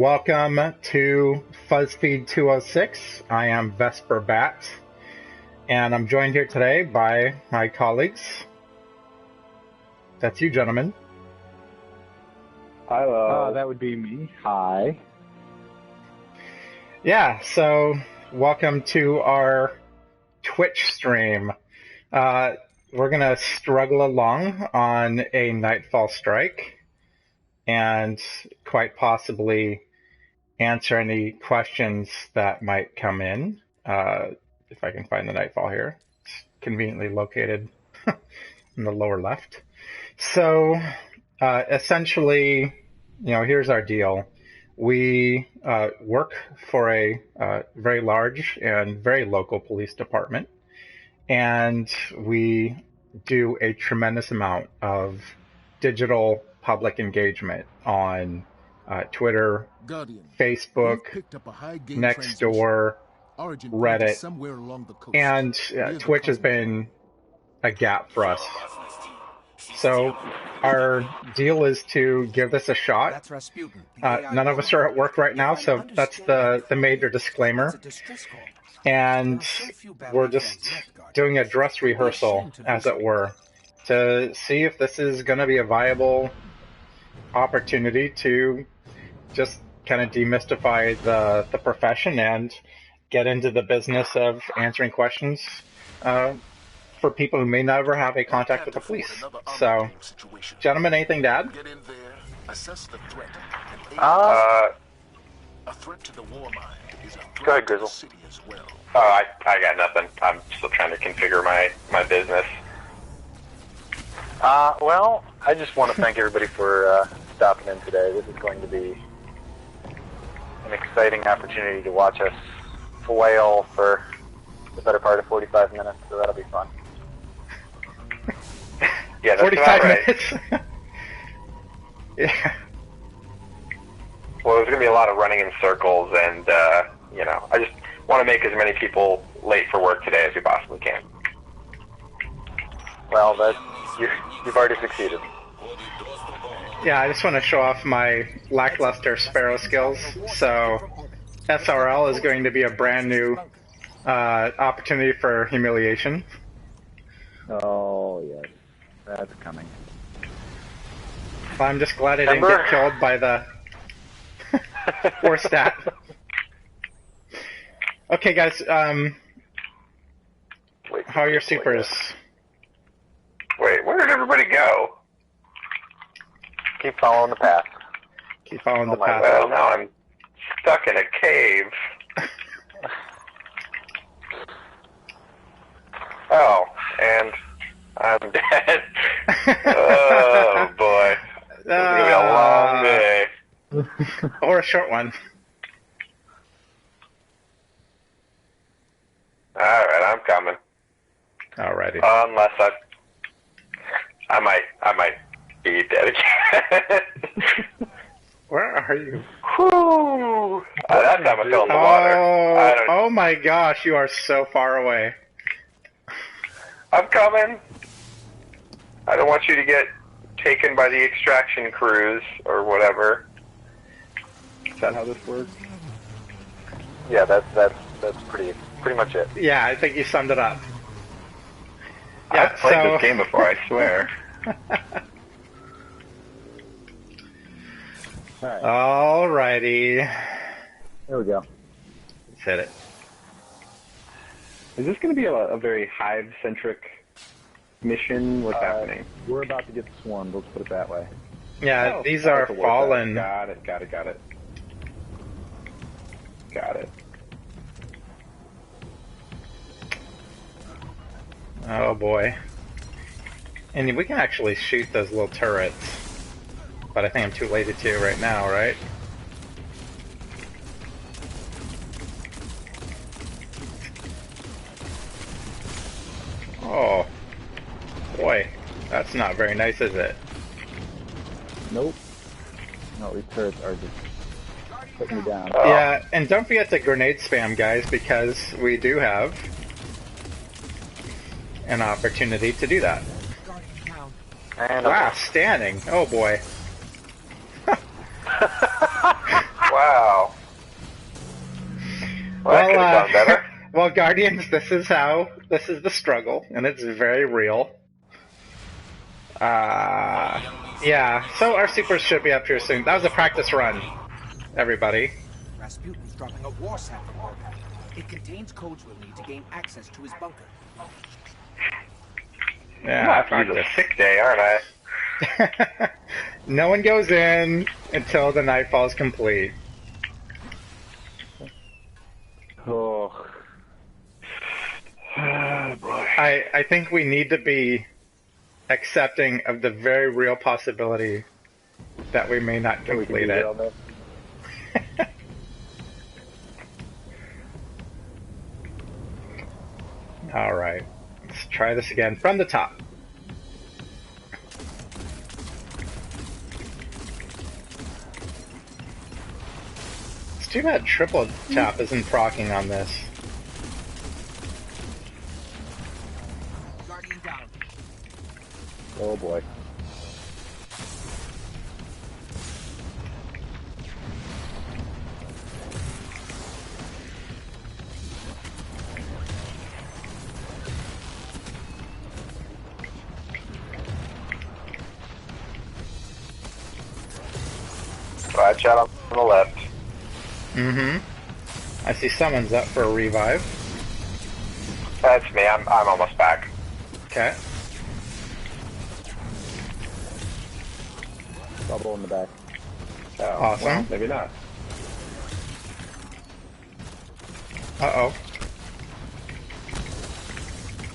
Welcome to FuzzFeed206. I am Vesper Bat, and I'm joined here today by my colleagues. That's you, gentlemen. Hello. That would be me. Hi. Yeah, so welcome to our Twitch stream. We're going to struggle along on a Nightfall strike and quite possibly answer any questions that might come in. If I can find the Nightfall here. It's conveniently located in the lower left. So essentially, here's our deal. We work for a very large and very local police department, and we do a tremendous amount of digital public engagement on Twitter, Facebook, Nextdoor, Reddit, and Twitch has been a gap for us. So our deal is to give this a shot. None of us are at work right now, so that's the major disclaimer. And we're just doing a dress rehearsal, as it were, to see if this is going to be a viable opportunity to just kind of demystify the profession and get into the business of answering questions for people who may never have a contact with the police. So, gentlemen, anything to add? Go ahead, Grizzle. I got nothing. I'm still trying to configure my business. Well, I just want to thank everybody for stopping in today. This is going to be an exciting opportunity to watch us flail for the better part of 45 minutes, so that'll be fun. Yeah, that's 45 right. minutes. Yeah. Well, there's going to be a lot of running in circles, and, I just want to make as many people late for work today as we possibly can. Well, you've already succeeded. Yeah, I just want to show off my lackluster Sparrow skills. So, SRL is going to be a brand new opportunity for humiliation. Oh, yes. That's coming. I'm just glad I didn't get killed by the poor stat. Okay, guys, how are your supers? Wait, where did everybody go? Keep following the path. Keep following the path. Well, now I'm stuck in a cave. Oh, and I'm dead. Oh, boy. It's going to be a long day. Or a short one. Alright, I'm coming. Alrighty. Unless I might be dead again. Where are you? Whew. That time I fell in the water. Oh my gosh, you are so far away. I'm coming. I don't want you to get taken by the extraction crews or whatever. Is that how this works? Yeah, that's pretty much it. Yeah, I think you summed it up. Yeah, I've played this game before, I swear. Alrighty. There we go. Let's hit it. Is this going to be a very hive-centric mission? What's happening? We're about to get swarmed, let's put it that way. Yeah, these are fallen. Got it. Got it. Oh boy. And we can actually shoot those little turrets. But I think I'm too lazy to right now, right? Oh. Boy. That's not very nice, is it? Nope. No, these turrets are just putting me down. Yeah, and don't forget to grenade spam, guys, because we do have an opportunity to do that. Wow, standing. Oh boy. Wow. Well, Guardians, this is the struggle, and it's very real. Yeah, so our supers should be up here soon. That was a practice run, everybody. Rasputin's dropping a war sat from orbit. It contains codes we'll need to gain access to his bunker. Yeah, I'm a sick day, aren't I? No one goes in until the nightfall is complete. Oh. Boy. I think we need to be accepting of the very real possibility that we may not complete it. All right, let's try this again from the top. It's too bad triple tap isn't proccing on this. Guardian down. Oh boy. Right shot on the left. Mm-hmm. I see someone's up for a revive. That's me. I'm almost back. Okay. Double in the back. Oh, Awesome. Well, maybe not. Uh-oh.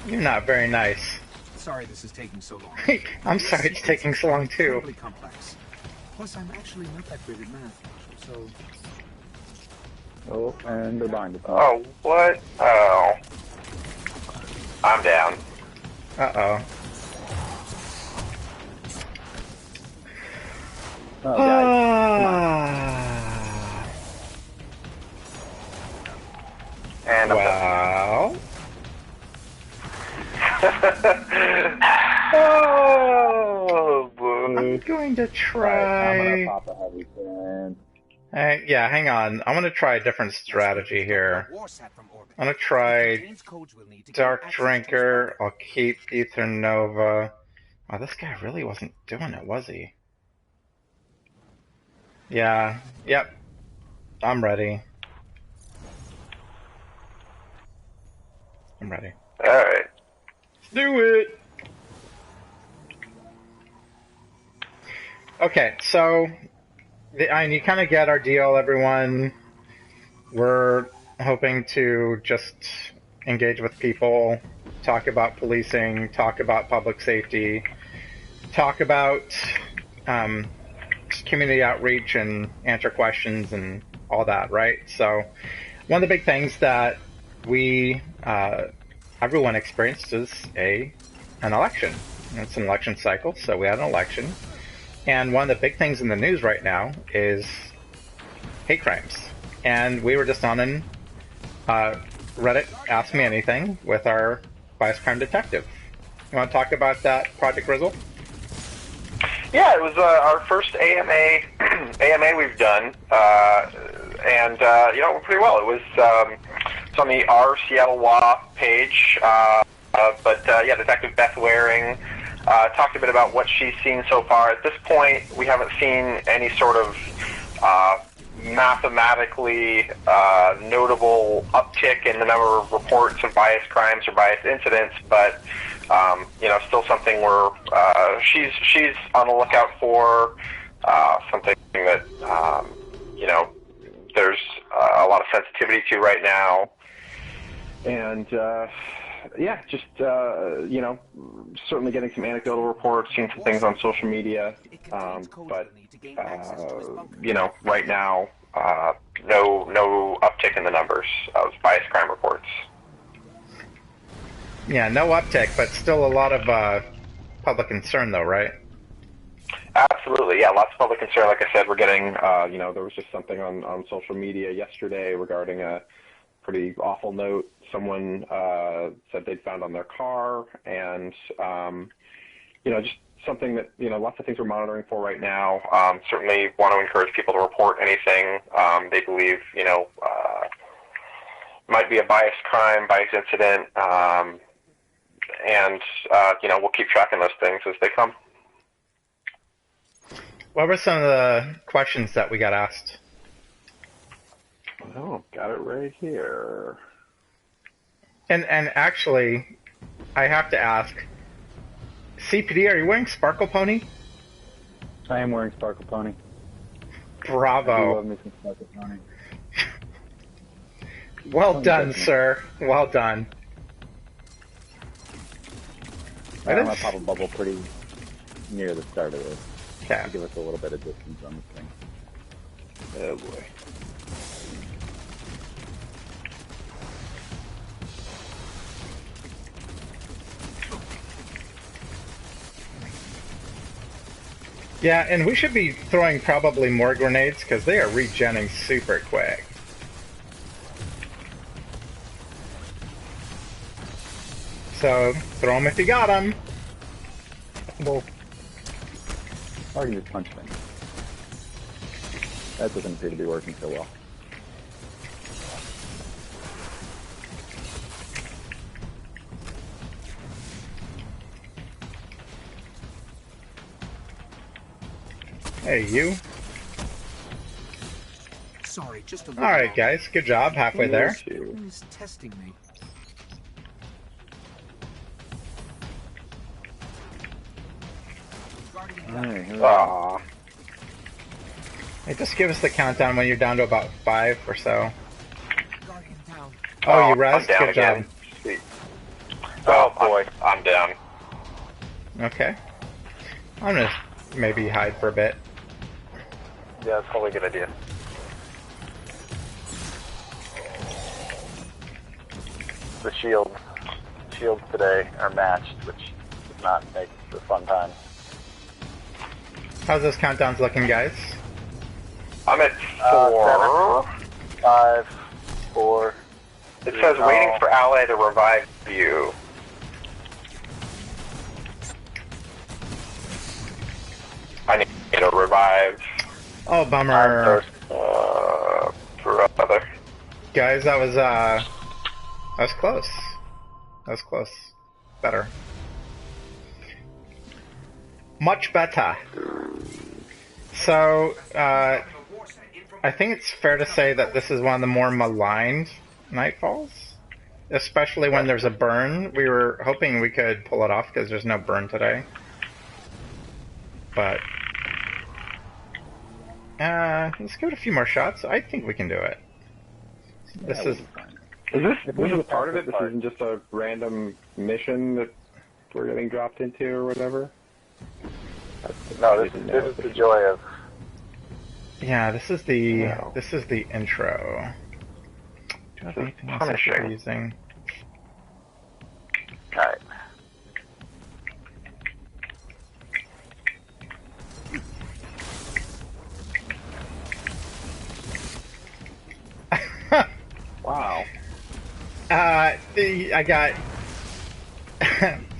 You're not very nice. Sorry this is taking so long. I'm sorry it's taking so long too. Incredibly complex. Plus, I'm actually not that great at math, so... Oh, and they're behind us. Oh, what? Oh. I'm down. Uh-oh. Oh, guys. And I'm Well... oh, boy. I'm going to Right, I'm try... gonna pop a heavy fan. Yeah, hang on. I want to try a different strategy here. War sat from orbit. I'm going to It try contains codes we'll need to gain Dark access to his Drinker. I'll keep Ether Nova. Oh, this guy really wasn't doing it, was he? Yeah, yep. I'm ready. I'm ready. Alright. Let's do it! Okay, so you kind of get our deal, everyone. We're hoping to just engage with people, talk about policing, talk about public safety, talk about community outreach and answer questions and all that, right? So one of the big things that everyone experienced is an election. It's an election cycle, so we had an election. And one of the big things in the news right now is hate crimes. And we were just on an Reddit Ask Me Anything with our bias crime detective. You want to talk about that, Project Grizzle? Yeah, it was our first AMA we've done, and pretty well. It was it's on the R Seattle Law page, but Detective Beth Waring talked a bit about what she's seen so far. At this point, we haven't seen any sort of mathematically notable uptick in the number of reports of bias crimes or bias incidents, but still something where she's on the lookout for, something that there's a lot of sensitivity to right now. And certainly getting some anecdotal reports, seeing some things on social media, but right now, no uptick in the numbers of bias crime reports. Yeah, no uptick, but still a lot of public concern, though, right? Absolutely, yeah, lots of public concern. Like I said, we're getting, there was just something on social media yesterday regarding a pretty awful note someone said they'd found on their car, and just something that lots of things we're monitoring for right now. Certainly want to encourage people to report anything they believe might be a biased crime, biased incident, and we'll keep tracking those things as they come. What were some of the questions that we got asked? Oh, got it right here. And actually, I have to ask, CPD, are you wearing Sparkle Pony? I am wearing Sparkle Pony. I do Bravo. love me some Sparkle Pony. Well done, sir. Well done. I'm going to pop a bubble pretty near the start of this. Okay. To give us a little bit of distance on this thing. Oh boy. Yeah, and we should be throwing probably more grenades because they are regenning super quick. So, throw them if you got them. Well, or you just punch things. That doesn't appear to be working so well. Hey, you. Sorry, just a little. Alright, guys. Good job. Halfway there. Who's testing me? Aw. Hey, just give us the countdown when you're down to about 5 or so. Guardian down. Oh, you I'm rest? down Good again. job. Sweet. Oh boy, I'm down. Okay. I'm gonna maybe hide for a bit. Yeah, that's probably a good idea. The shields today are matched, which does not make for fun time. How's those countdowns looking, guys? I'm at 4. 5, 4. It says waiting for ally to revive you. I need to revive. Oh, bummer. Brother. Guys, that was close. That was close. Better. Much better. So, I think it's fair to say that this is one of the more maligned Nightfalls. Especially when there's a burn. We were hoping we could pull it off because there's no burn today. But, let's give it a few more shots. I think we can do it. This is... This is part of it? This isn't just a random mission that we're getting dropped into or whatever? No, this is the joy of... Yeah, this is the intro. Do I have anything else I should be using? Alright. Wow. I got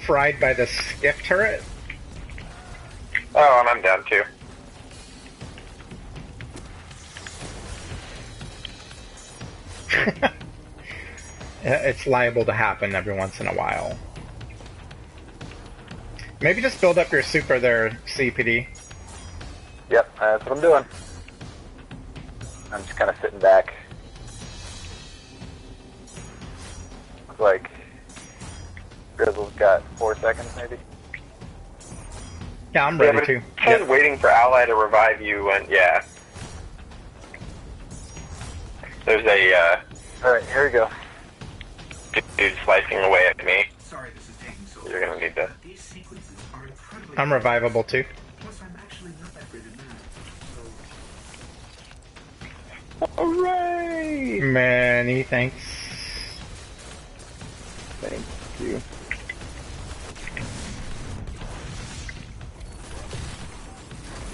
fried by the skiff turret. Oh, and I'm down too. It's liable to happen every once in a while. Maybe just build up your super there, CPD. Yep, that's what I'm doing. I'm just kind of sitting back. Looks like Grizzle's got 4 seconds, maybe. Yeah, I'm ready to. It says waiting for ally to revive you, and yeah. There's a Alright, here we go. dude slicing away at me. Sorry, this is taking so long. You're gonna need to. These sequences are incredibly. I'm revivable too. Plus, I'm actually not that great at math. So. Hooray! Many thanks. Thank you.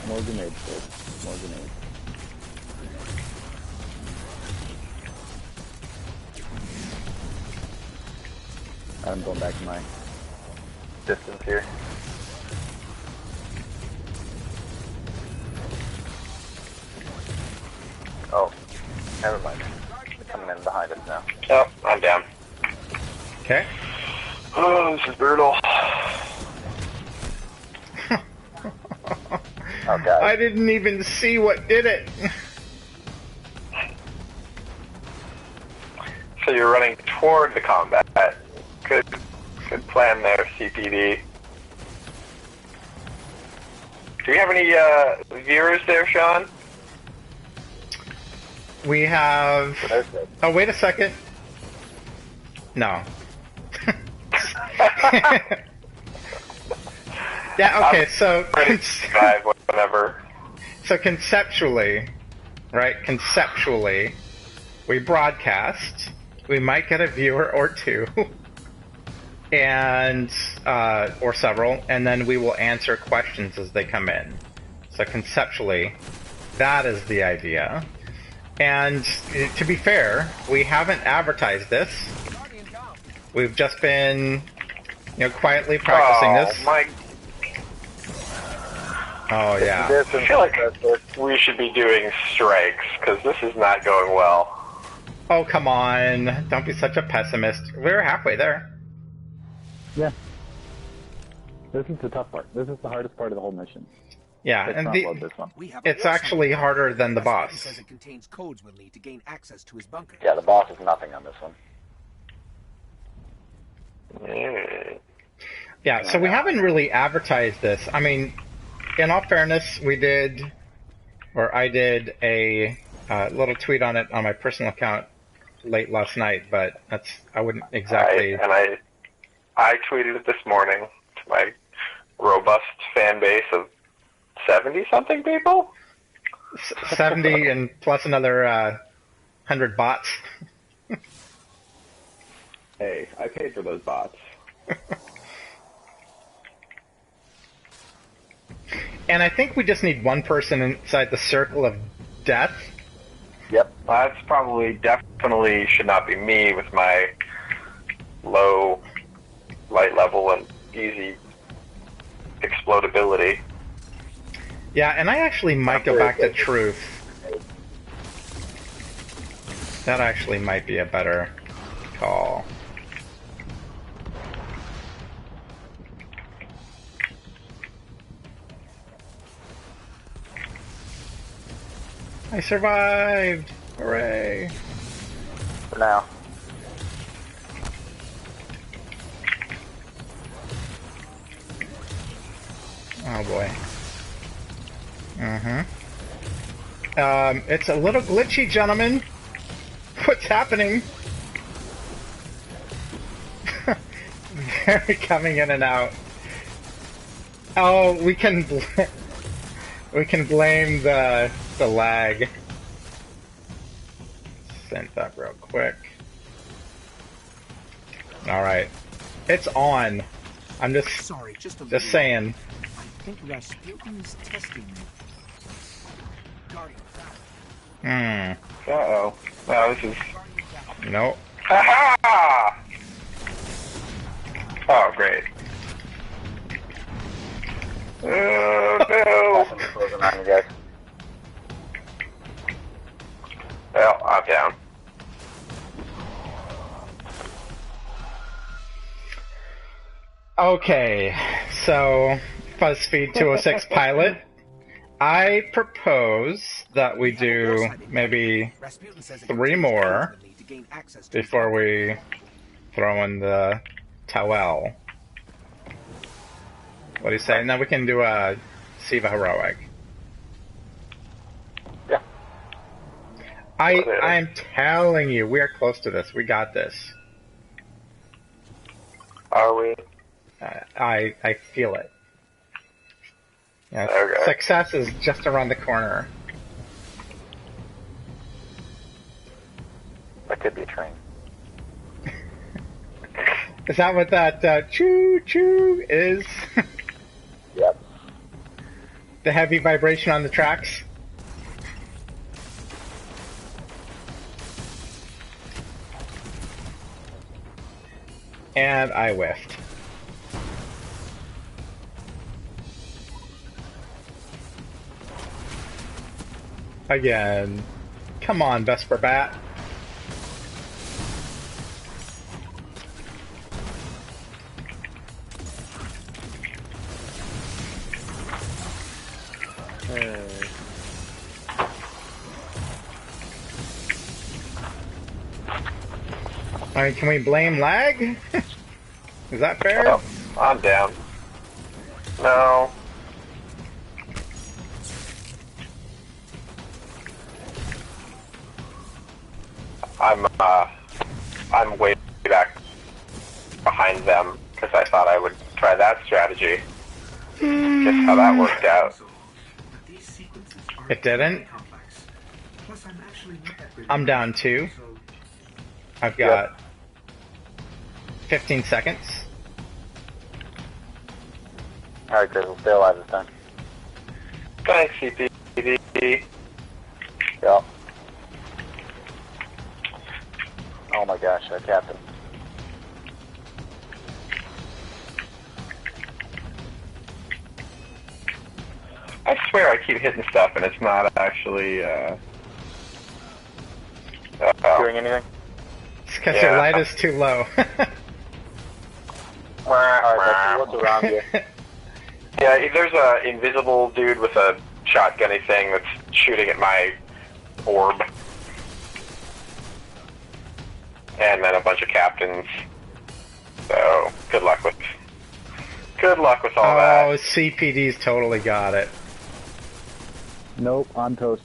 More grenades, folks. More grenades. I'm going back to my Distance here. Oh, never mind. Come coming in behind us now. Oh, I'm down. Okay. Oh, this is brutal. Okay. I didn't even see what did it. So you're running toward the combat. Good plan there, CPD. Do we have any viewers there, Sean? We have... Oh, wait a second. No. Yeah, okay, so... Whatever. So conceptually, right, conceptually, we broadcast, we might get a viewer or two, and, or several, and then we will answer questions as they come in. So conceptually, that is the idea. And to be fair, we haven't advertised this. We've just been, quietly practicing this. Oh, yeah. I feel like we should be doing strikes, because this is not going well. Oh, come on. Don't be such a pessimist. We're halfway there. Yeah. This is the tough part. This is the hardest part of the whole mission. Yeah, Let's and not load this one. it's actually harder than the boss. Says it contains codes we'll need to gain access to his bunker. Yeah, the boss is nothing on this one. Yeah, so we haven't really advertised this. I mean, in all fairness, I did a little tweet on it on my personal account late last night, but I wouldn't exactly... I tweeted it this morning to my robust fan base of 70-something people? 70 and plus another 100 bots. Hey, I paid for those bots. And I think we just need one person inside the circle of death. Yep. That's definitely should not be me with my low light level and easy explodability. Yeah, and I actually might go back to truth. That actually might be a better call. I survived! Hooray! For now. Oh boy. It's a little glitchy, gentlemen. What's happening? They're coming in and out. Oh, we can blame the lag. Synth up real quick. All right, it's on. I'm just saying. I think Rasputin's testing me. Uh-oh. No, this is... Nope. Aha! Oh, great. Oh, no! Closing on you guys. Well, I'm down. Okay, so FuzzFeed206 pilot. I propose that we do maybe 3 more before we throw in the towel. What do you say? And then we can do a Siva heroic. Yeah. I'm telling you, we are close to this. We got this. Are we? I feel it. Yeah, Okay. Success is just around the corner. That could be a train. Is that what that choo-choo is? Yep. The heavy vibration on the tracks? And I whiffed. Again. Come on, Vesper Bat. I mean, can we blame lag? Is that fair? Oh, I'm down. No. I'm way back behind them because I thought I would try that strategy. Guess how that worked out. It didn't. I'm down 2. I've got 15 seconds. Alright, Chris, we'll stay alive this time. Thanks, CPD. Yep. Oh my gosh, Captain. I swear I keep hitting stuff and it's not actually, Doing anything? It's because your light is too low. Alright, what's around you? Yeah, there's a invisible dude with a shotgunny thing that's shooting at my orb. And then a bunch of captains. So, good luck with all that. Oh, CPD's totally got it. Nope, I'm toast.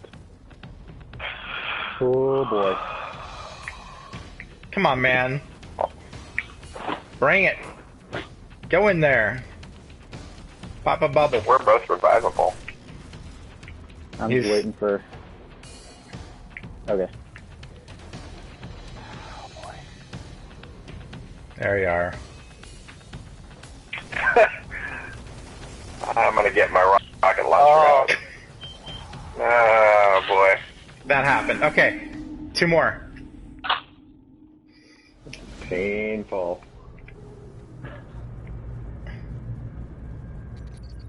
Oh boy. Come on, man. Bring it. Go in there. Pop a bubble. We're both revivable. I'm just waiting for... Okay. There you are. I'm gonna get my rocket launcher out. Oh boy. That happened. Okay. 2 more. Painful.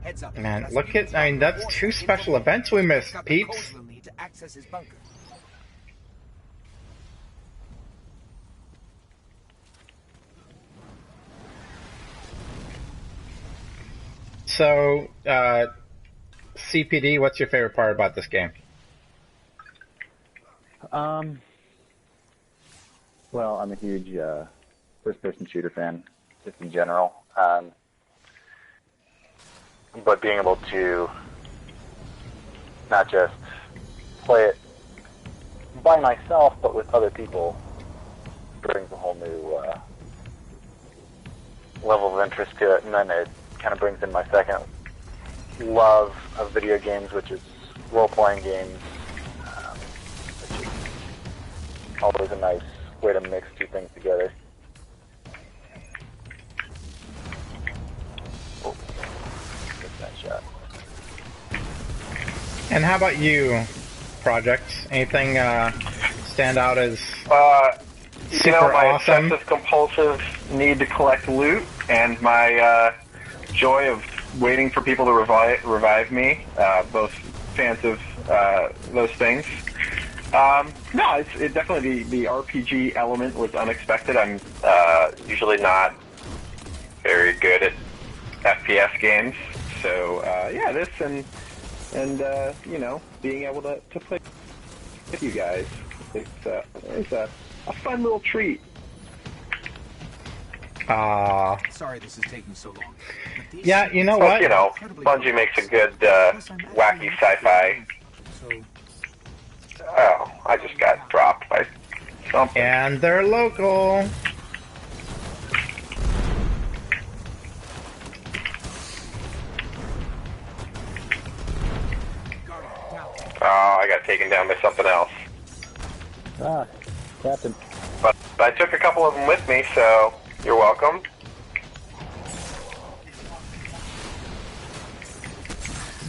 Heads up. Man, look at, I mean, that's 2 special events we missed, peeps. Codes will need to access his bunker. So, CPD, what's your favorite part about this game? Well, I'm a huge first-person shooter fan, just in general. But being able to not just play it by myself, but with other people, brings a whole new level of interest to it. And then it kind of brings in my second love of video games, which is role-playing games. Which is always a nice way to mix 2 things together. Oh, get that shot. And how about you, Project? Anything stand out as super my awesome? obsessive compulsive need to collect loot and my joy of waiting for people to revive me, both fans of those things. No, it definitely, the RPG element was unexpected. I'm usually not very good at FPS games, so yeah, this and you know, being able to play with you guys, it's a fun little treat. Sorry this is taking so long. Yeah, you know what? You know, Bungie makes a good wacky sci-fi. So, Oh, I just got dropped by something. And they're local. Oh, I got taken down by something else. Ah, Captain. But I took a couple of them with me, so you're welcome.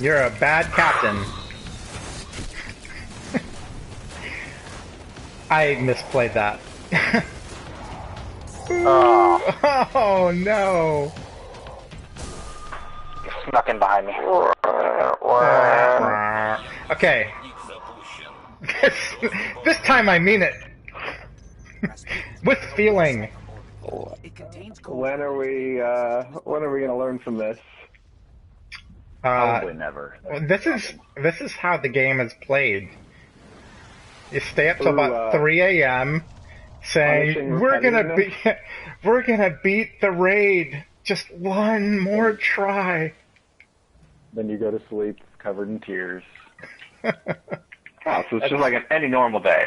You're a bad captain. I misplayed that. Oh no! Snuck in behind me. Okay. This time I mean it. With feeling. it contains codes. When are we gonna learn from this? Probably never. This is how the game is played. You stay up till about 3 a.m., saying, "We're gonna beat the raid. Just one more try." Then you go to sleep covered in tears. Oh, so it's just like any normal day.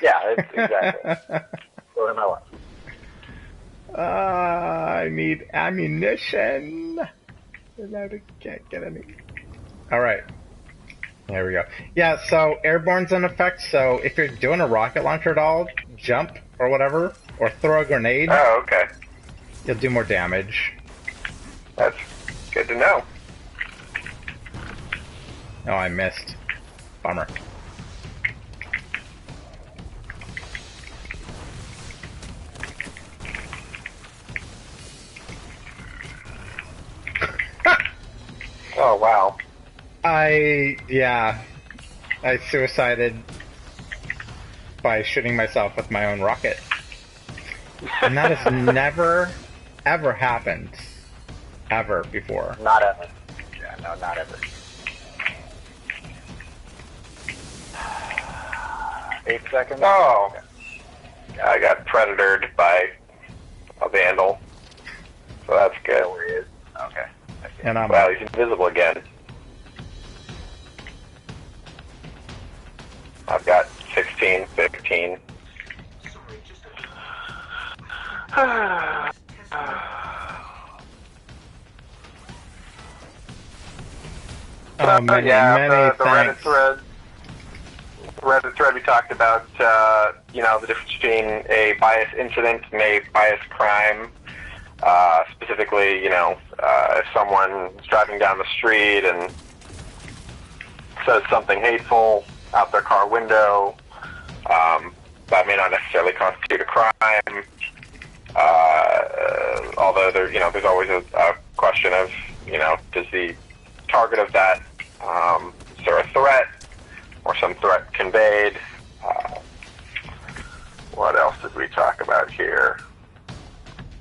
Yeah, it's exactly. So am I life. I need ammunition. And I can't get any. All right. There we go. Yeah, so airborne's in effect, so if you're doing a rocket launcher at all, jump or whatever, or throw a grenade, Oh, okay. you'll do more damage. That's good to know. Oh, I missed. Bummer. Oh, wow. I suicided by shooting myself with my own rocket. And that has never, ever happened. Ever before. Not ever. Yeah, no, not ever. 8 seconds? Oh. I got predatored by a vandal. So that's good. Where he is. Okay. I see. And I'm Wow, he's invisible again. I've got 16, 15. many the thanks. Reddit thread we talked about, the difference between a bias incident and a bias crime. Specifically, if someone is driving down the street and says something hateful out their car window, that may not necessarily constitute a crime. Although there's always a question of, does the target of that, is there a threat or some threat conveyed? What else did we talk about here?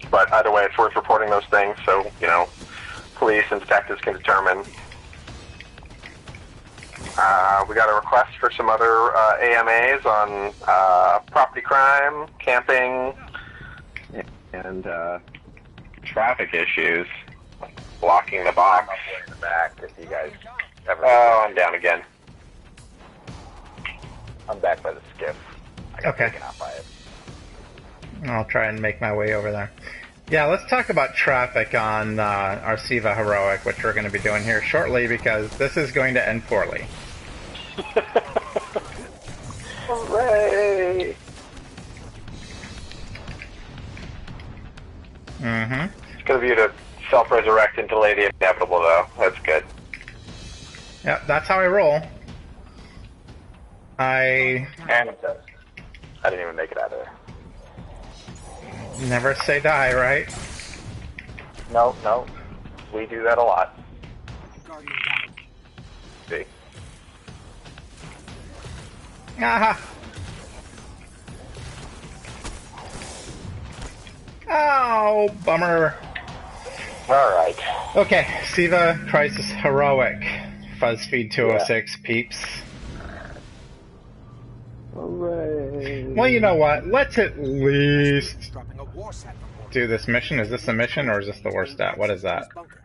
But either way, it's worth reporting those things so, police and detectives can determine. We got a request for some other AMAs on property crime, camping, And traffic issues, blocking the box. I'm up way in the back if you guys ever... Oh, I'm down again. I'm back by the skiff. I got Okay. taken out by it. I'll try and make my way over there. Yeah, let's talk about traffic on our Siva Heroic, which we're going to be doing here shortly, because this is going to end poorly. Hooray! Mm-hmm. It's good of you to self-resurrect and delay the inevitable, though. That's good. Yep, that's how I roll. And it does. I didn't even make it out of there. Never say die, right? No. We do that a lot. Guardian down. See? Aha! Oh, bummer. Alright. Okay, Siva Crisis Heroic. FuzzFeed206 peeps. Hooray! Well, you know what? Let's at least Dropping a war sat from do this mission. Is this a mission or is this the worst stat? What is that? bunker.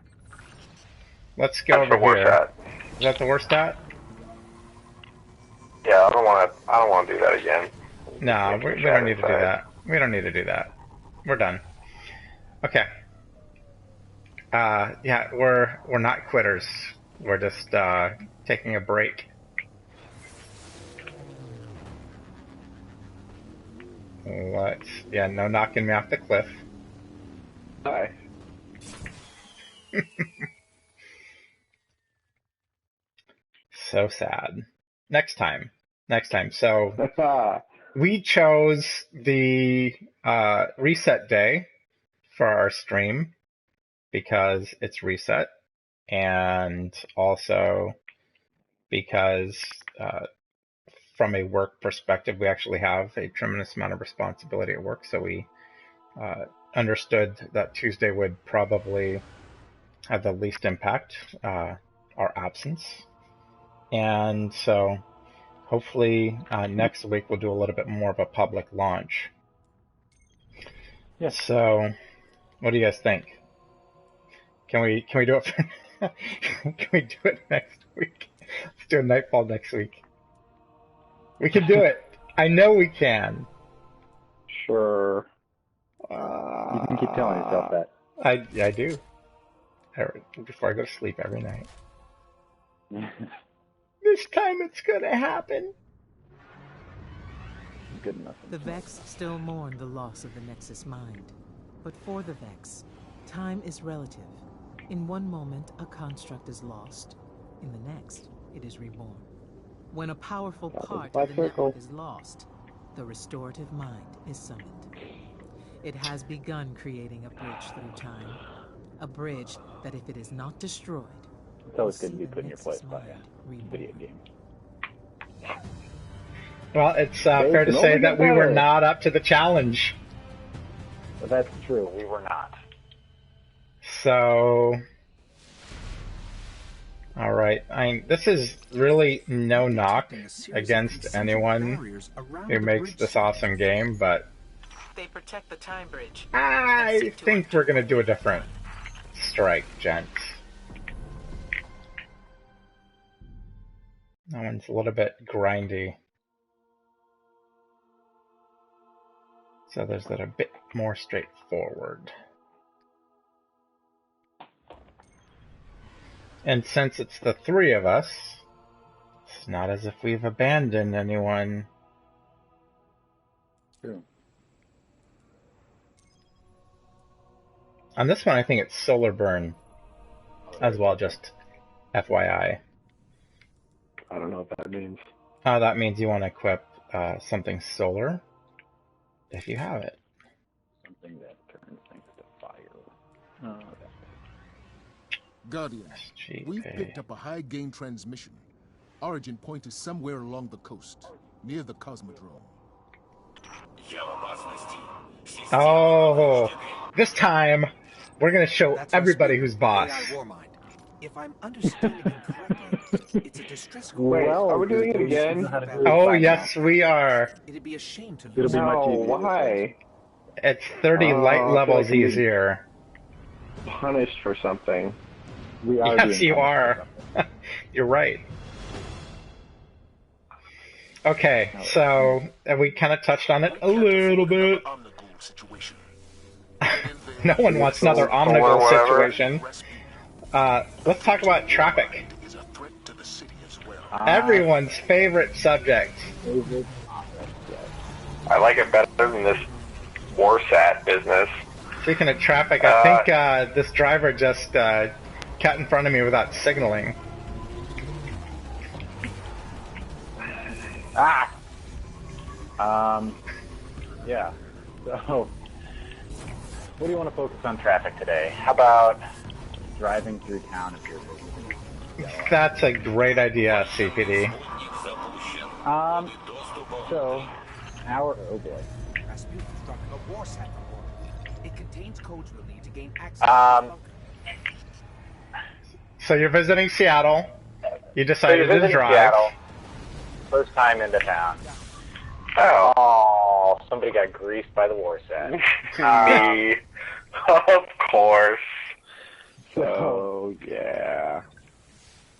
Let's go That's over the worst here. shot. Is that the worst stat? Yeah, I don't want to do that again. No, we don't need to do that. We don't need to do that. We're done. Okay. Yeah, we're not quitters. We're just taking a break. Yeah, no knocking me off the cliff. Hi. So sad. Next time. So we chose the reset day for our stream because it's reset, and also because from a work perspective, we actually have a tremendous amount of responsibility at work, so we understood that Tuesday would probably have the least impact, our absence. And so hopefully next week we'll do a little bit more of a public launch. Yes. So, what do you guys think? Can we do it? Can we do it next week? Let's do a Nightfall next week. We can do it. I know we can. Sure. You can keep telling yourself that. I do. Before I go to sleep every night. This time it's gonna happen. Good enough. The Vex still mourn the loss of the Nexus Mind. But for the Vex, time is relative. In one moment, a construct is lost. In the next, it is reborn. When a powerful part of the network is lost, the restorative mind is summoned. It has begun creating a bridge through time. A bridge that, if it is not destroyed, It's always good to be put in your place by a video game. Well, it's fair to say that we were not up to the challenge. But that's true. We were not. So, all right. This is really no knock against anyone who makes this awesome game, but they protect the time bridge. I think we're gonna do a different strike, gents. That one's a little bit grindy. So there's that a bit more straightforward. And since it's the three of us, it's not as if we've abandoned anyone. True. On this one, I think it's solar burn as well, just FYI. I don't know what that means. That means you want to equip something solar if you have it. Something that turns things to fire. Oh, okay. Guardian, SGA. we've picked up a high-gain transmission. Origin point is somewhere along the coast, near the Cosmodrome. Oh, this time we're going to show everybody who's boss. If I'm understanding him correctly, it's a distress call. Wait, are we doing it again? Oh, yes, we are. It'd be a shame to It'll lose be him. much No, easier. why? It's 30 light levels like easier. Punished for something. We are Yes, being you are. You're right. Okay, so we kind of touched on it a little bit. No one wants another omnibus situation. Let's talk about traffic. Everyone's favorite subject. I like it better than this Warsat business. Speaking of traffic, I think this driver just cut in front of me without signaling. Yeah. So, what do you want to focus on traffic today? How about driving through town if you're visiting? That's a great idea, CPD. So, oh boy. Rasputin's dropping a Warsat report. It contains codes we'll need to gain access. So you're visiting Seattle. You decided to drive. Seattle. First time into town. Oh, somebody got greased by the Warsat. Me. Of course. So, yeah.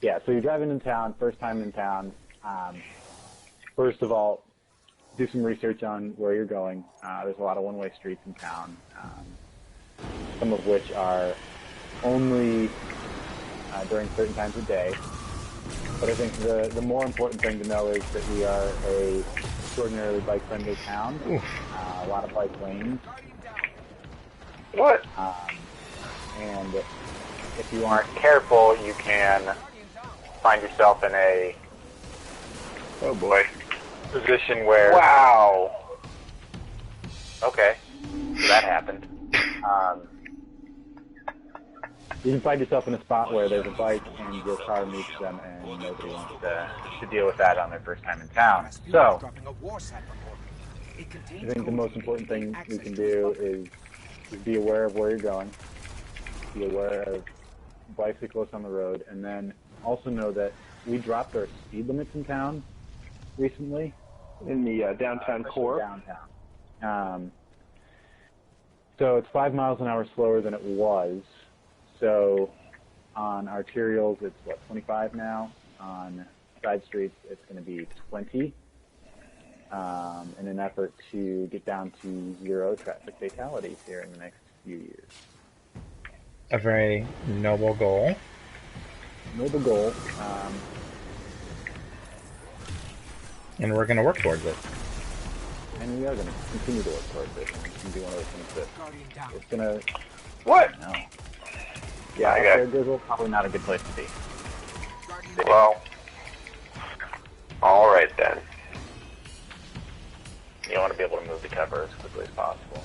Yeah, so you're driving in town, first time in town. First of all, do some research on where you're going. There's a lot of one-way streets in town, some of which are only during certain times of day. But I think the more important thing to know is that we are a extraordinarily bike-friendly town. A lot of bike lanes. What? And if you Aren't careful, you can find yourself in a Oh boy. position where... Wow. Okay, so that happened. you can find yourself in a spot where there's a bike and your car meets them and nobody wants To deal with that on their first time in town. So, Dropping a Warsat report. It contains I think the codes most we'll important need to gain thing you access can to his do bunker. is be aware of where you're going, be aware of bicyclists on the road, and then also know that we dropped our speed limits in town recently. In the downtown especially core. Downtown. So it's 5 miles an hour slower than it was. So on arterials, it's, 25 now. On side streets, it's going to be 20 in an effort to get down to 0 traffic fatalities here in the next few years. A very noble goal. Noble goal. And we're going to work towards it. And we are going to continue to work towards it. And it's going to be one of those things that it's going to... What? No. Yeah, Okay. Drizzle, probably not a good place to be. Well, all right then. You want to be able to move the cover as quickly as possible.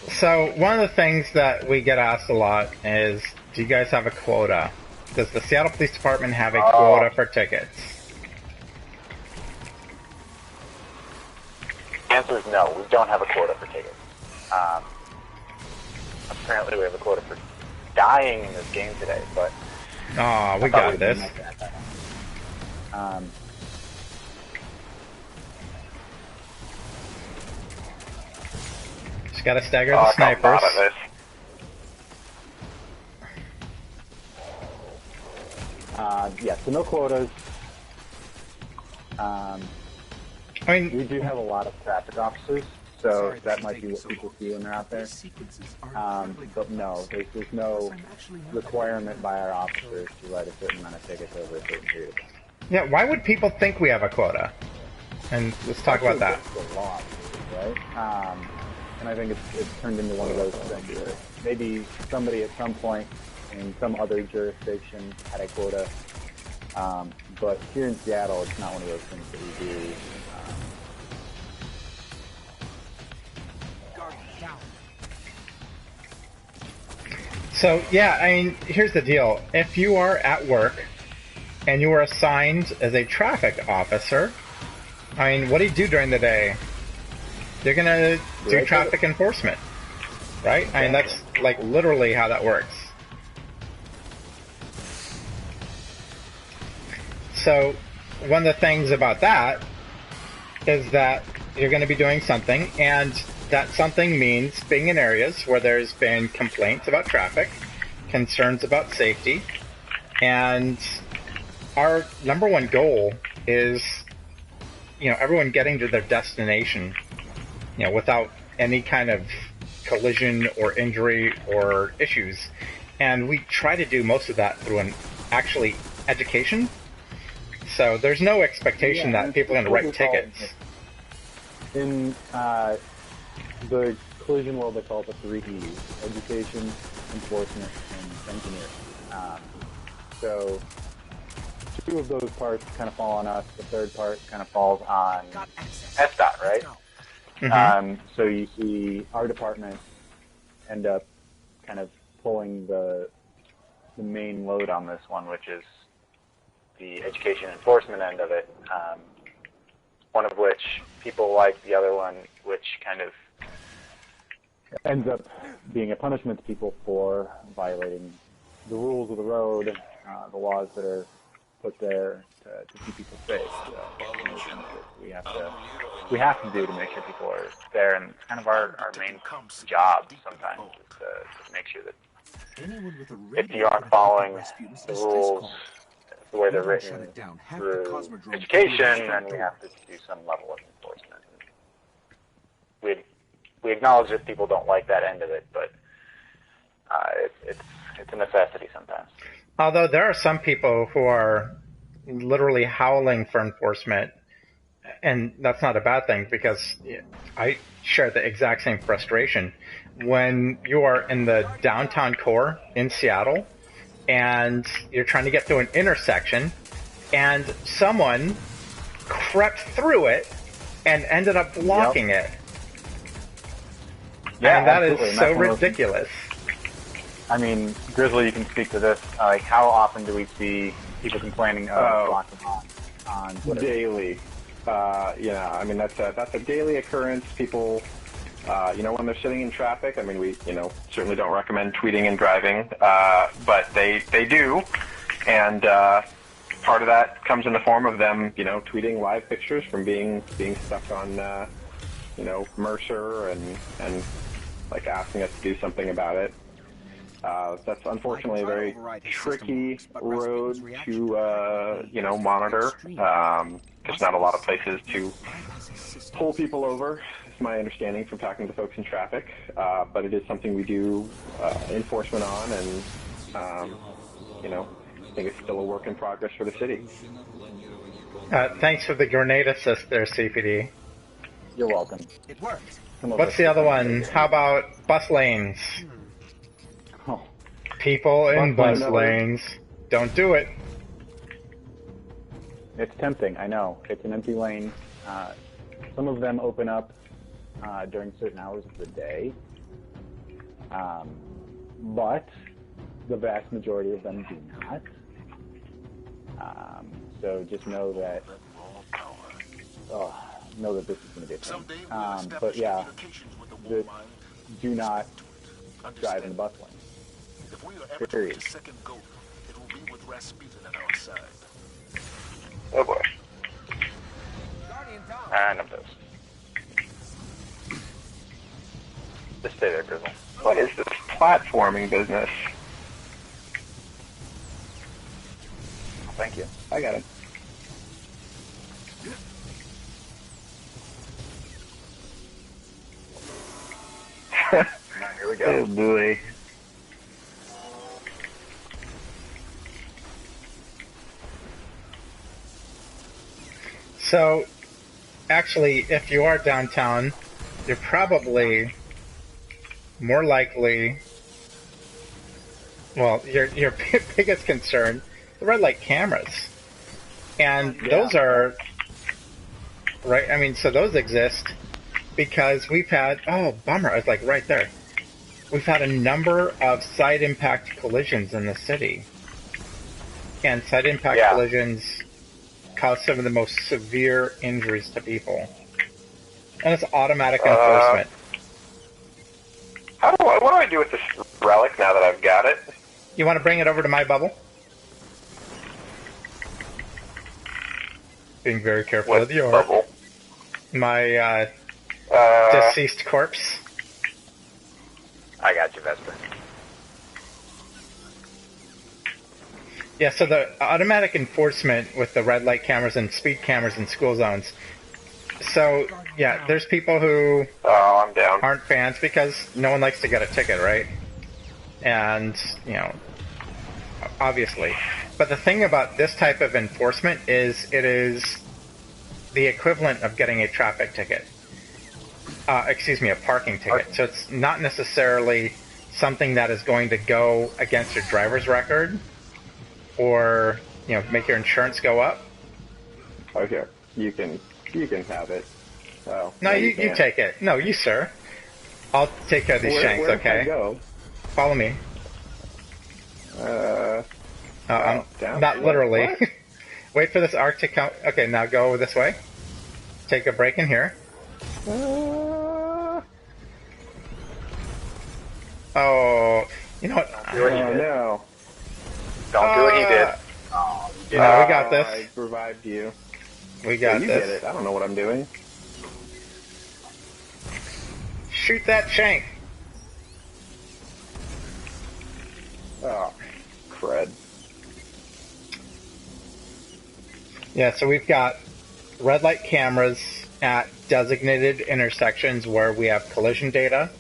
So one of the things that we get asked a lot is, do you guys have a quota? Does the Seattle Police Department have a quota for tickets? The answer is no. We don't have a quota for tickets. Apparently we have a quota for dying in this game today, but... Oh, we got this. Just gotta stagger the snipers. Yeah, so no quotas. I mean, we do have a lot of traffic officers, so that might be what people see when they're out there. But no, there's no requirement by our officers to write a certain amount of tickets over a certain period of time. yeah, why would people think we have a quota? And let's talk about that. It's a lot, right? And I think it's turned into one of those things where maybe somebody at some point in some other jurisdiction had a quota, but here in Seattle, it's not one of those things that we do. So, yeah, I mean, here's the deal. If you are at work and you are assigned as a traffic officer, I mean, what do you do during the day? You're going to do traffic enforcement, right? I mean, that's like literally how that works. So, one of the things about that is that you're going to be doing something, and that something means being in areas where there's been complaints about traffic, concerns about safety, and our number one goal is, everyone getting to their destination, without any kind of collision or injury or issues. And we try to do most of that through an actually education. So there's no expectation that people are going to write tickets. In the collision world, they call it the 3 E's: education, enforcement, and engineering. So 2 of those parts kind of fall on us. The 3rd part kind of falls on SDOT, right? Mm-hmm. So you see our department end up kind of pulling the main load on this one, which is The education enforcement end of it, one of which people like, the other one which kind of ends up being a punishment to people for violating the rules of the road, the laws that are put there to keep people safe. So we have to do to make sure people are there, and it's kind of our main job sometimes is to make sure that if you aren't following the rules the way they're written through education, then we have to do some level of enforcement. We acknowledge that people don't like that end of it, but it's a necessity sometimes. Although there are some people who are literally howling for enforcement, and that's not a bad thing, because I share the exact same frustration. When you are in the downtown core in Seattle, and you're trying to get through an intersection, and someone crept through it and ended up blocking it. Yeah, and that absolutely. is so ridiculous. I mean, Grizzly, you can speak to this. Like, how often do we see people complaining of blocking on Twitter? Daily. I mean, that's a daily occurrence. People, when they're sitting in traffic, I mean, we, certainly don't recommend tweeting and driving, but they do, and part of that comes in the form of them, tweeting live pictures from being stuck on, Mercer and like asking us to do something about it. That's unfortunately a very tricky road to, monitor. There's not a lot of places to pull people over, is my understanding from talking to folks in traffic. But it is something we do enforcement on, and, I think it's still a work in progress for the city. Thanks for the grenade assist there, CPD. You're welcome. It worked. What's the other one? How about bus lanes? Oh. People in bus lanes. Don't do it. It's tempting, I know. It's an empty lane. Some of them open up during certain hours of the day. But the vast majority of them do not. So just know that this is going to be a thing. But yeah, do not drive in the bus lane. Period. Oh boy. And I'm dosed. Just stay there, Grizzle. What is this platforming business? Thank you. I got it. Here we go. Oh boy. So, actually, if you are downtown, you're probably more likely. Well, your biggest concern, the red light cameras, and those are right. I mean, so those exist because we've had. Oh, bummer! I was like right there. We've had a number of side impact collisions in the city, and side impact collisions cause some of the most severe injuries to people. And it's automatic enforcement. What do I do with this relic now that I've got it? You want to bring it over to my bubble? Being very careful with your bubble? My deceased corpse. I got you, Vesper. Yeah, so the automatic enforcement with the red light cameras and speed cameras in school zones. So, yeah, there's people who I'm down. aren't fans because no one likes to get a ticket, right? And, obviously. But the thing about this type of enforcement is it is the equivalent of getting a traffic ticket. A parking ticket. So it's not necessarily something that is going to go against your driver's record or, make your insurance go up. Okay, you can have it. Oh, no, you take it. No, you, sir. I'll take care of these shanks, where okay? Can I go? Follow me. Down? Not literally. Wait for this arc to come. Okay, now go this way. Take a break in here. Oh, you know what? No. Don't do what he did. We got this. I revived you. We got you this. Get it. I don't know what I'm doing. Shoot that shank. Oh, crud. Yeah, so we've got red light cameras at designated intersections where we have collision data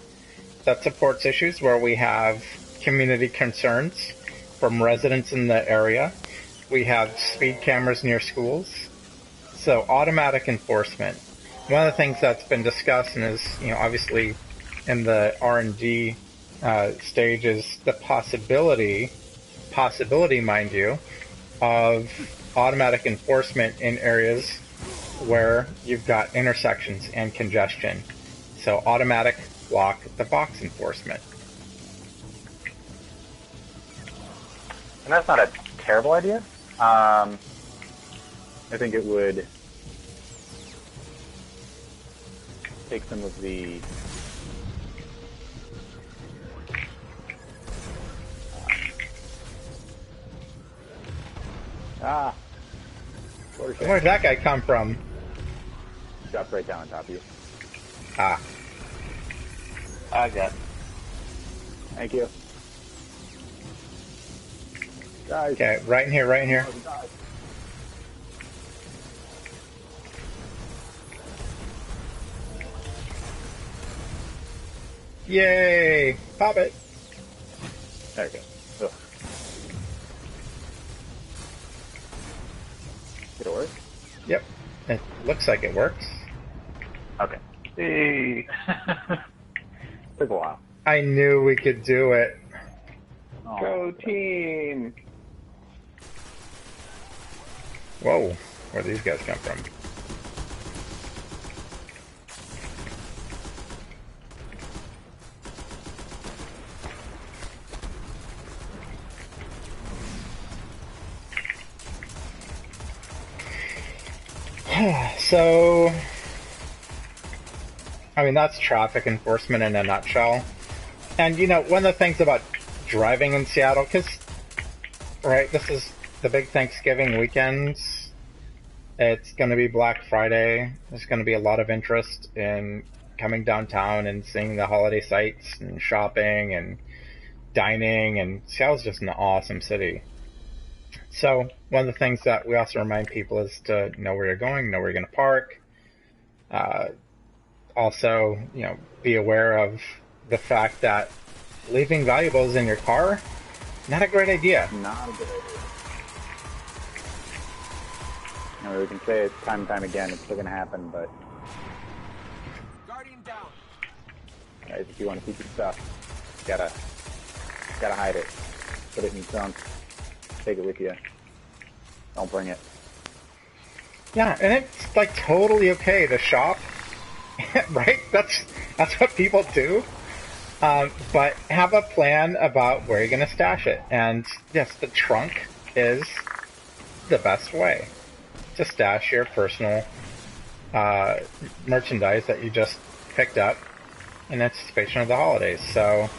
that supports issues, where we have community concerns from residents in the area. We have speed cameras near schools. So automatic enforcement. One of the things that's been discussed and is, obviously in the R&D stage is the possibility, mind you, of automatic enforcement in areas where you've got intersections and congestion. So automatic block the box enforcement. And that's not a terrible idea. I think it would take some of the Where'd that guy come from? Dropped right down on top of you. I got it. Thank you. Guys. Okay, right in here, right in here. Yay! Pop it! There we go. Ugh. Did it work? Yep. It looks like it works. Okay. Hey. Took a while. I knew we could do it. Oh. Go team! Whoa, where'd these guys come from? So, I mean, that's traffic enforcement in a nutshell. And, you know, one of the things about driving in Seattle, because, right, this is the big Thanksgiving weekend. It's going to be Black Friday. There's going to be a lot of interest in coming downtown and seeing the holiday sights and shopping and dining. And Seattle's just an awesome city. So one of the things that we also remind people is to know where you're going, know where you're going to park. Also, you know, be aware of the fact that leaving valuables in your car, not a great idea. Not a good idea. You know, we can say it time and time again, it's still going to happen, but Guardian down. guys, if you want to keep your stuff, gotta hide it. Put it in your trunk. Take it with you. Don't bring it. Yeah, and it's like totally okay to shop, right? That's what people do. But have a plan about where you're going to stash it. And yes, the trunk is the best way to stash your personal merchandise that you just picked up in anticipation of the holidays. So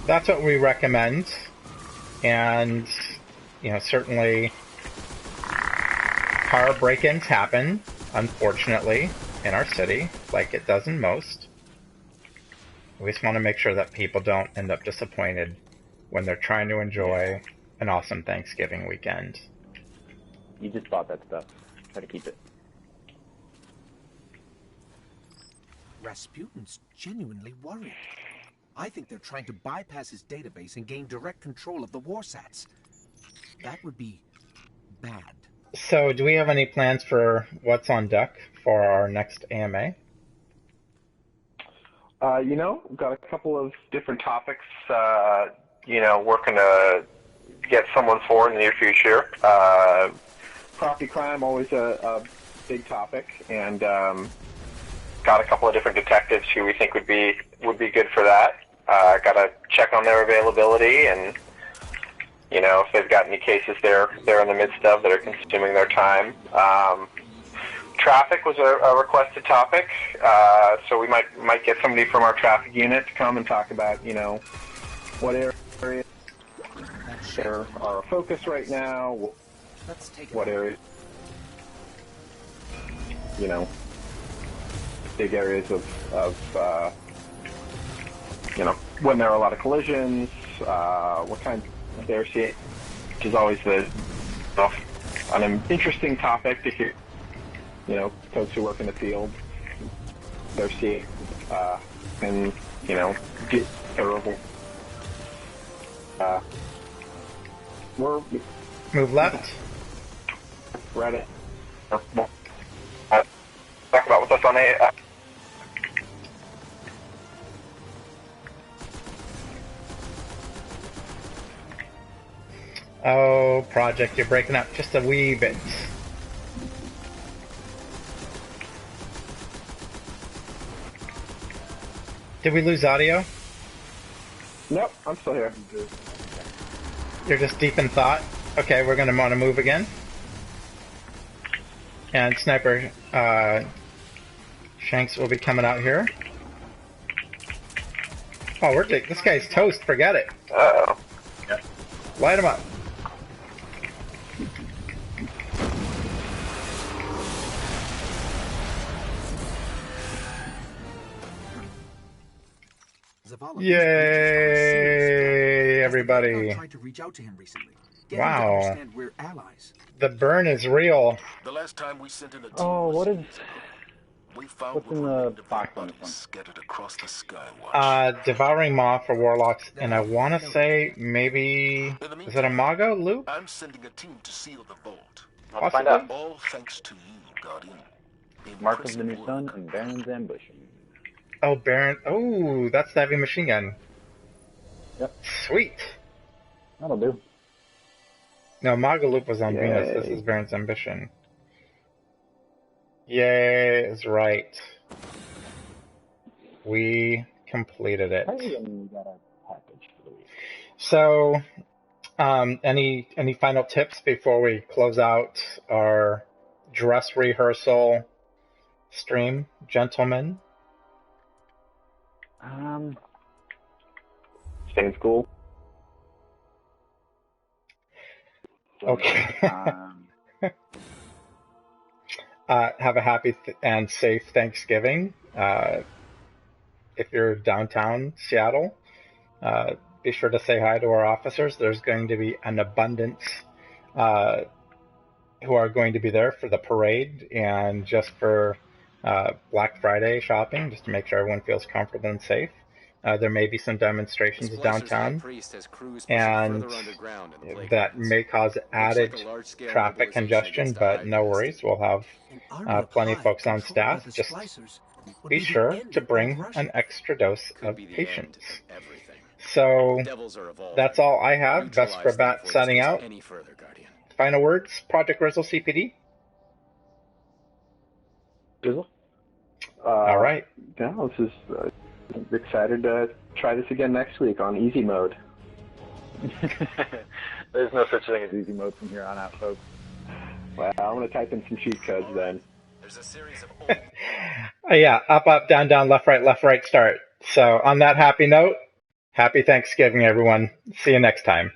that's what we recommend. And, you know, certainly car break-ins happen, unfortunately, in our city, like it does in most. We just want to make sure that people don't end up disappointed when they're trying to enjoy an awesome Thanksgiving weekend. You just bought that stuff. Try to keep it. Rasputin's genuinely worried. I think they're trying to bypass his database and gain direct control of the Warsats. That would be bad. So, do we have any plans for what's on deck for our next AMA? You know, we've got a couple of Different topics, you know, working to get someone for in the near future. property crime, always a big topic, and Got a couple of different detectives who we think would be good for that. Got to check on their availability, and you know, if they've got any cases they're in the midst of that are consuming their time. Traffic was a requested topic, so we might get somebody from our traffic unit to come and talk about, you know, what areas are our focus right now, Let's take what areas, you know, big areas of you know, when there are a lot of collisions, what kind they're seeing, which is always an interesting topic to hear. You know, folks who work in the field, they're seeing, and, you know, get terrible. We're Move left. Reddit. Talk about what's up on a. Oh, Project, you're breaking up just a wee bit. Did we lose audio? Nope, I'm still here. You're just deep in thought? Okay, we're going to want to move again. And Sniper Shanks will be coming out here. Oh, this guy's toast, forget it. Uh-oh. Light him up. Zavala Yay, everybody. tried to reach out to him recently. Get him to Wow. understand we're allies. The burn is real. The last time we sent in a team Oh, was what is... years ago. We found What's what in the remained of box their on this bodies one? scattered across the sky. Watch. Devouring Maw for Warlocks, and I want to say maybe... In the Is it a meantime, Mago loop? I'm sending a team to seal the vault. Let's find out. All thanks to you, Guardian. Mark of the New Impressive Sun work. and Baron's Ambushing. Oh, Baron. Oh, that's the heavy machine gun. Yep. Sweet. That'll do. No, Mago loop was on Yay. Venus. This is Baron's Ambition. Yay is right. We completed it. Hey, and we got a package for the week. So, any final tips before we close out our dress rehearsal stream, gentlemen? Stay in school. Okay. Have a happy and safe Thanksgiving. If you're downtown Seattle, be sure to say hi to our officers. There's going to be an abundance who are going to be there for the parade and just for Black Friday shopping, just to make sure everyone feels comfortable and safe. There may be some demonstrations downtown, and that may cause added traffic congestion, but no worries. We'll have plenty of folks on staff. Just be sure to bring an extra dose of patience. So that's all I have. Vesper Bat signing out. Final words, Project Rizzle CPD. Drizzle? All right. Yeah, this is excited to try this again next week on easy mode. There's no such thing as Easy mode from here on out, folks. Well, I'm going to type in some cheat codes then. There's a series of Yeah, up, up, down, down, left, right, start. So on that happy note, happy Thanksgiving, everyone. See you next time.